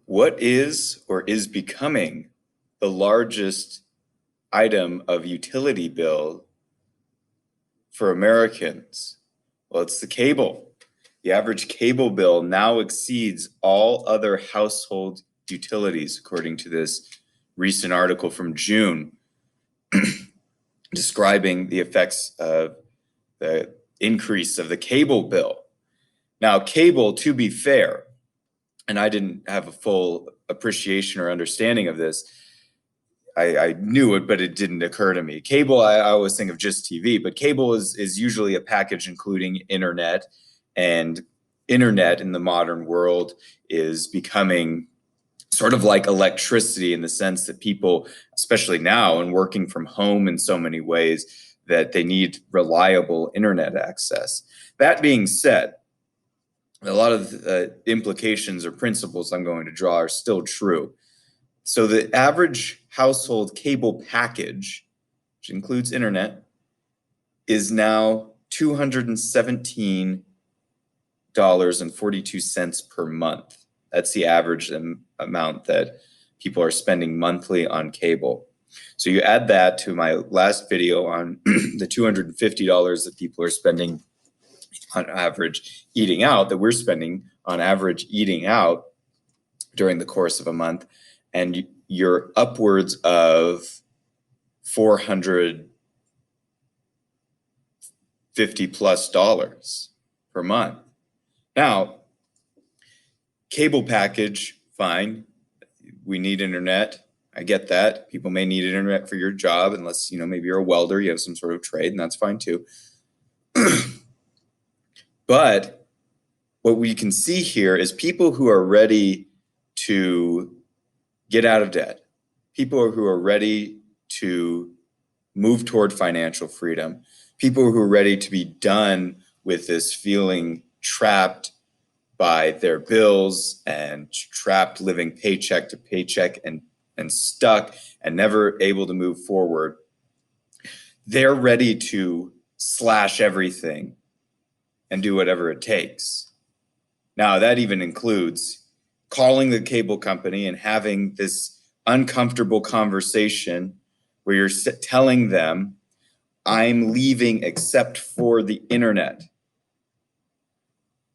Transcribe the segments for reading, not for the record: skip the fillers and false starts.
What is or is becoming the largest item of utility bill for Americans? Well, it's the cable. The average cable bill now exceeds all other household utilities, according to this recent article from June, describing the effects of the increase of the cable bill. Now, cable, to be fair, and I didn't have a full appreciation or understanding of this. I knew it, but it didn't occur to me. Cable, I always think of just TV, but cable is usually a package including internet, and internet in the modern world is becoming sort of like electricity in the sense that people, especially now and working from home in so many ways, that they need reliable internet access. That being said, a lot of the implications or principles I'm going to draw are still true. So the average household cable package, which includes internet, is now $217.42 per month. That's the average amount that people are spending monthly on cable. So you add that to my last video on the $250 that people are spending on average eating out, that we're spending on average eating out during the course of a month, and you're upwards of $450+ per month. Now, cable package, fine. We need internet. I get that. People may need internet for your job, unless, maybe you're a welder, you have some sort of trade, and that's fine too. But what we can see here is people who are ready to get out of debt, people who are ready to move toward financial freedom, people who are ready to be done with this feeling trapped by their bills and trapped living paycheck to paycheck and stuck and never able to move forward. They're ready to slash everything and do whatever it takes. Now, that even includes calling the cable company and having this uncomfortable conversation where you're telling them, I'm leaving except for the internet.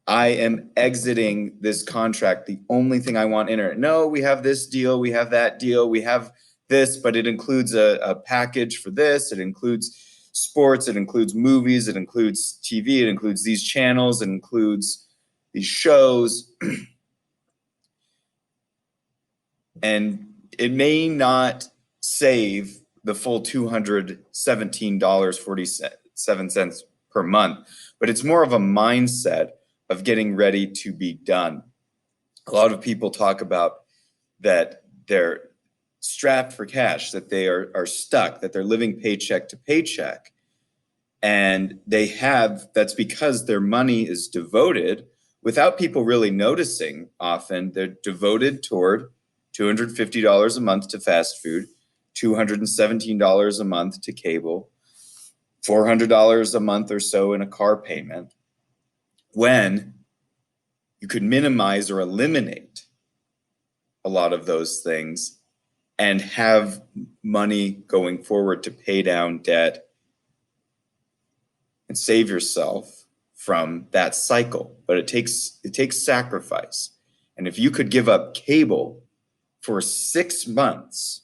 I am exiting this contract. The only thing I want internet. No, we have this deal, we have that deal, we have this, but it includes a package for this. It includes sports, it includes movies, it includes TV, it includes these channels, it includes these shows. And it may not save the full $217.47 per month, but it's more of a mindset of getting ready to be done. A lot of people talk about that they're strapped for cash, that they are stuck, that they're living paycheck to paycheck. And that's because their money is devoted, without people really noticing often, they're devoted toward $250 a month to fast food, $217 a month to cable, $400 a month or so in a car payment, when you could minimize or eliminate a lot of those things and have money going forward to pay down debt and save yourself from that cycle. But it takes sacrifice. And if you could give up cable for 6 months,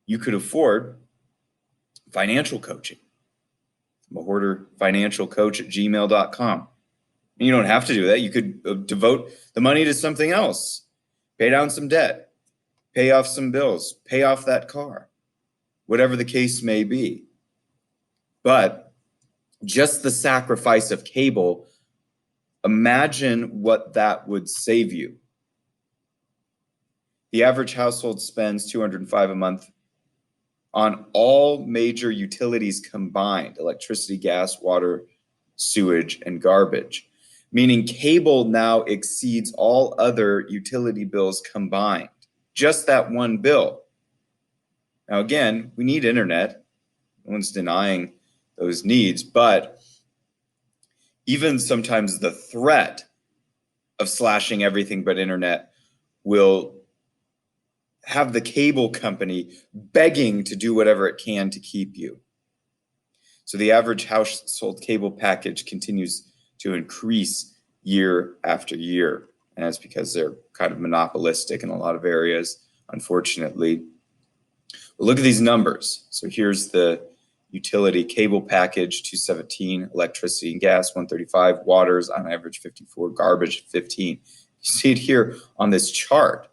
you could afford financial coaching. mawhorterfinancialcoach@gmail.com. And you don't have to do that. You could devote the money to something else. Pay down some debt, pay off some bills, pay off that car, whatever the case may be. But just the sacrifice of cable, imagine what that would save you. The average household spends $205 a month on all major utilities combined: electricity, gas, water, sewage, and garbage. Meaning cable now exceeds all other utility bills combined. Just that one bill. Now, again, we need internet. No one's denying those needs, but even sometimes the threat of slashing everything but internet will have the cable company begging to do whatever it can to keep you. So the average household cable package continues to increase year after year. And that's because they're kind of monopolistic in a lot of areas, unfortunately. But look at these numbers. So here's the utility cable package, 217, electricity and gas, 135, waters on average 54, garbage 15. You see it here on this chart.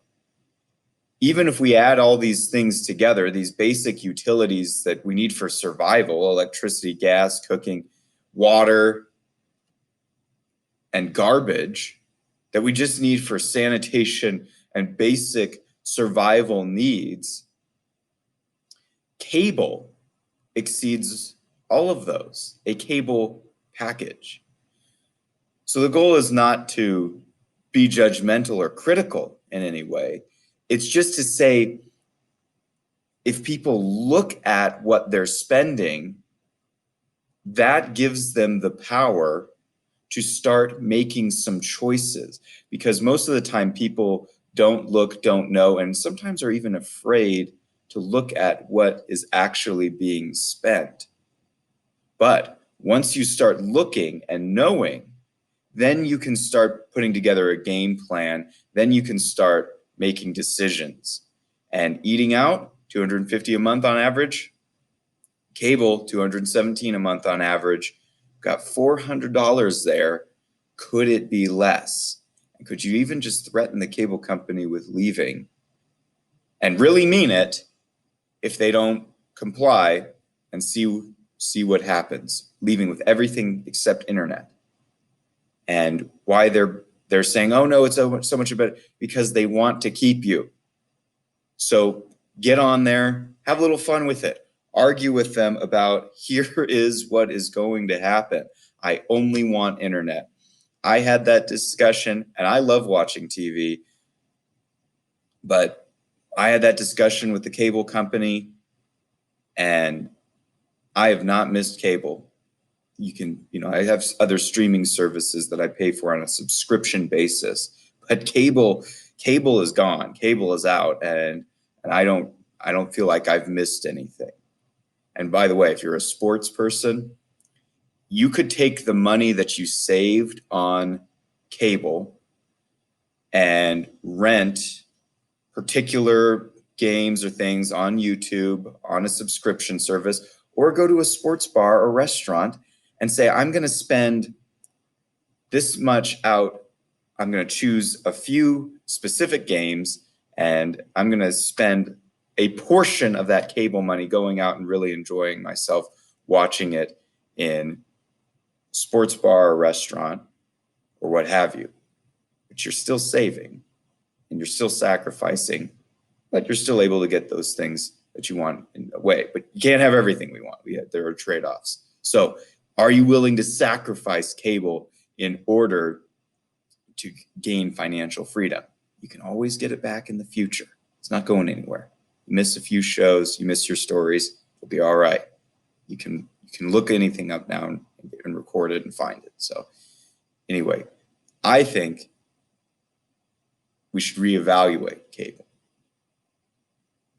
Even if we add all these things together, these basic utilities that we need for survival, electricity, gas, cooking, water, and garbage, that we just need for sanitation and basic survival needs, cable exceeds all of those, a cable package. So the goal is not to be judgmental or critical in any way. It's just to say, if people look at what they're spending, that gives them the power to start making some choices. Because most of the time people don't look, don't know, and sometimes are even afraid to look at what is actually being spent. But once you start looking and knowing, then you can start putting together a game plan. Then you can start making decisions. And eating out, $250 a month on average. Cable, $217 a month on average. Got $400 there. Could it be less? And could you even just threaten the cable company with leaving and really mean it if they don't comply, and see what happens, leaving with everything except internet? And why they're saying, oh no, it's so much better, because they want to keep you. So get on there, have a little fun with it. Argue with them about, here is what is going to happen. I only want internet. I had that discussion, and I love watching TV, but I had that discussion with the cable company, and I have not missed cable. I have other streaming services that I pay for on a subscription basis, but cable is gone. Cable is out, and I don't feel like I've missed anything. And by the way, if you're a sports person, you could take the money that you saved on cable and rent particular games or things on YouTube on a subscription service, or go to a sports bar or restaurant and say, I'm going to spend this much out. I'm going to choose a few specific games, and I'm going to spend a portion of that cable money going out and really enjoying myself watching it in sports bar or restaurant or what have you. But you're still saving and you're still sacrificing, but you're still able to get those things that you want in a way. But you can't have everything we want. There are trade-offs. So are you willing to sacrifice cable in order to gain financial freedom? You can always get it back in the future. It's not going anywhere. You miss a few shows, you miss your stories, it'll be all right. You can look anything up now and record it and find it. So anyway, I think we should reevaluate cable.